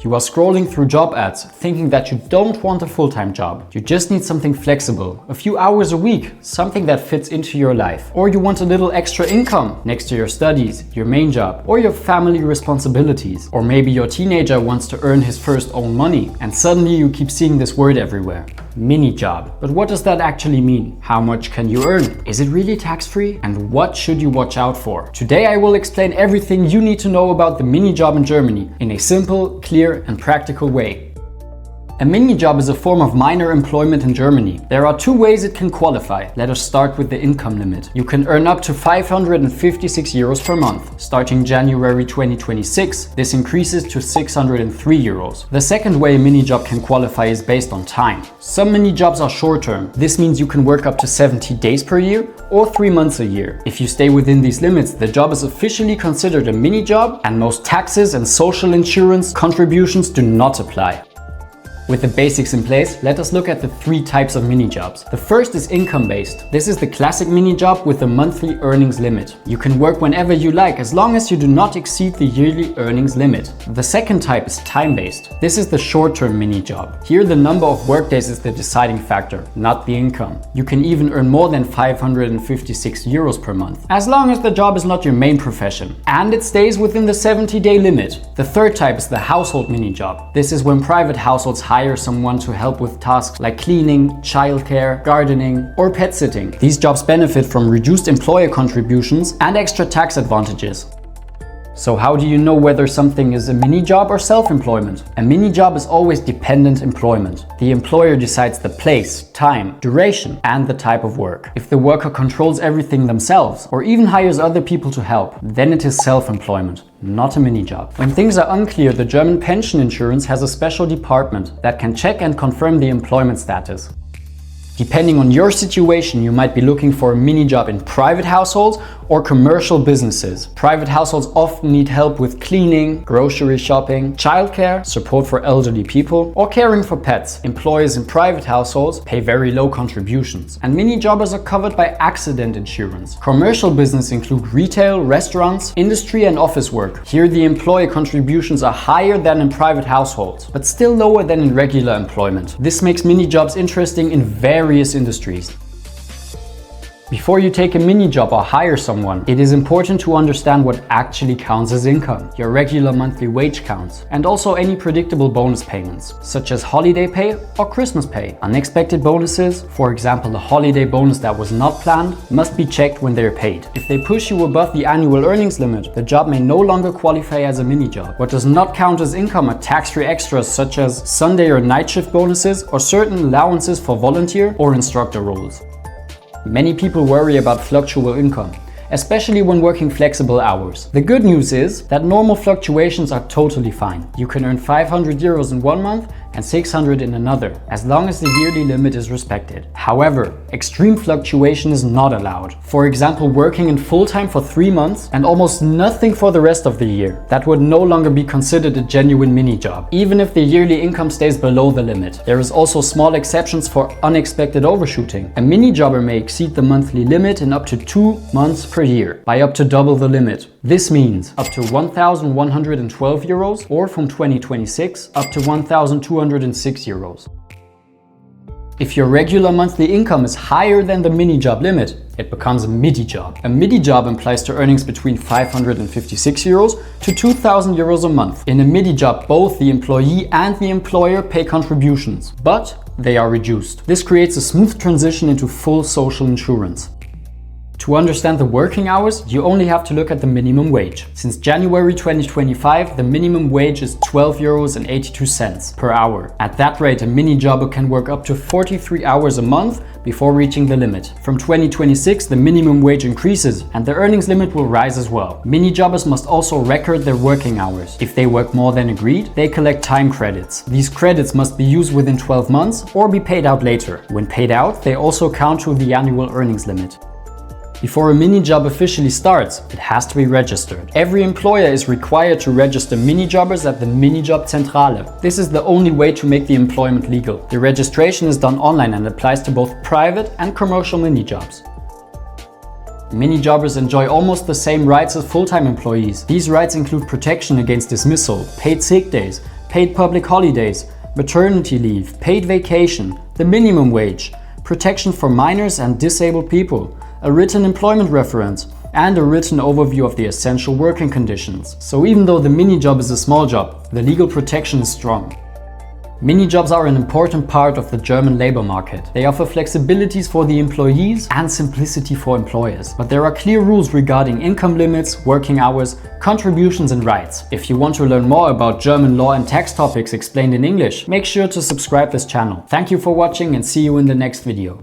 You are scrolling through job ads, thinking that you don't want a full-time job. You just need something flexible, a few hours a week, something that fits into your life. Or you want a little extra income next to your studies, your main job, or your family responsibilities. Or maybe your teenager wants to earn his first own money, and suddenly you keep seeing this word everywhere. Mini job. But what does that actually mean? How much can you earn? Is it really tax-free? And what should you watch out for? Today I will explain everything you need to know about the mini job in Germany in a simple, clear and practical way. A mini job is a form of minor employment in Germany. There are two ways it can qualify. Let us start with the income limit. You can earn up to 556 euros per month. Starting January 2026, this increases to 603 euros. The second way a mini job can qualify is based on time. Some mini jobs are short-term. This means you can work up to 70 days per year or 3 months a year. If you stay within these limits, the job is officially considered a mini job and most taxes and social insurance contributions do not apply. With the basics in place, let us look at the three types of mini jobs. The first is income-based. This is the classic mini job with a monthly earnings limit. You can work whenever you like as long as you do not exceed the yearly earnings limit. The second type is time-based. This is the short-term mini job. Here the number of workdays is the deciding factor, not the income. You can even earn more than 556 euros per month, as long as the job is not your main profession. And it stays within the 70-day limit. The third type is the household mini job. This is when private households hire someone to help with tasks like cleaning, childcare, gardening, or pet sitting. These jobs benefit from reduced employer contributions and extra tax advantages. So how do you know whether something is a mini job or self-employment? A mini job is always dependent employment. The employer decides the place, time, duration, and the type of work. If the worker controls everything themselves or even hires other people to help, then it is self-employment, not a mini job. When things are unclear, the German pension insurance has a special department that can check and confirm the employment status. Depending on your situation, you might be looking for a mini job in private households or commercial businesses. Private households often need help with cleaning, grocery shopping, childcare, support for elderly people, or caring for pets. Employees in private households pay very low contributions, and mini jobbers are covered by accident insurance. Commercial business include retail, restaurants, industry and office work. Here the employee contributions are higher than in private households, but still lower than in regular employment. This makes mini jobs interesting in various industries. Before you take a mini job or hire someone, it is important to understand what actually counts as income. Your regular monthly wage counts, and also any predictable bonus payments, such as holiday pay or Christmas pay. Unexpected bonuses, for example a holiday bonus that was not planned, must be checked when they are paid. If they push you above the annual earnings limit, the job may no longer qualify as a mini job. What does not count as income are tax-free extras such as Sunday or night shift bonuses or certain allowances for volunteer or instructor roles. Many people worry about fluctual income, especially when working flexible hours. The good news is that normal fluctuations are totally fine. You can earn 500 euros in one month and 600 in another, as long as the yearly limit is respected. However, extreme fluctuation is not allowed. For example, working in full-time for 3 months and almost nothing for the rest of the year. That would no longer be considered a genuine mini job, even if the yearly income stays below the limit. There is also small exceptions for unexpected overshooting. A mini jobber may exceed the monthly limit in up to 2 months per year, by up to double the limit. This means up to 1,112 euros, or from 2026 up to 1,206 euros. If your regular monthly income is higher than the mini job limit, it becomes a midi job. A midi job implies to earnings between 556 euros to 2,000 euros a month. In a midi job, both the employee and the employer pay contributions, but they are reduced. This creates a smooth transition into full social insurance. To understand the working hours, you only have to look at the minimum wage. Since January 2025, the minimum wage is 12.82 euros per hour. At that rate, a mini jobber can work up to 43 hours a month before reaching the limit. From 2026, the minimum wage increases and the earnings limit will rise as well. Mini jobbers must also record their working hours. If they work more than agreed, they collect time credits. These credits must be used within 12 months or be paid out later. When paid out, they also count to the annual earnings limit. Before a mini job officially starts, it has to be registered. Every employer is required to register mini jobbers at the Minijob Zentrale. This is the only way to make the employment legal. The registration is done online and applies to both private and commercial mini jobs. Mini jobbers enjoy almost the same rights as full-time employees. These rights include protection against dismissal, paid sick days, paid public holidays, maternity leave, paid vacation, the minimum wage, protection for minors and disabled people, a written employment reference, and a written overview of the essential working conditions. So even though the mini-job is a small job, the legal protection is strong. Mini-jobs are an important part of the German labor market. They offer flexibilities for the employees and simplicity for employers. But there are clear rules regarding income limits, working hours, contributions and rights. If you want to learn more about German law and tax topics explained in English, make sure to subscribe this channel. Thank you for watching and see you in the next video.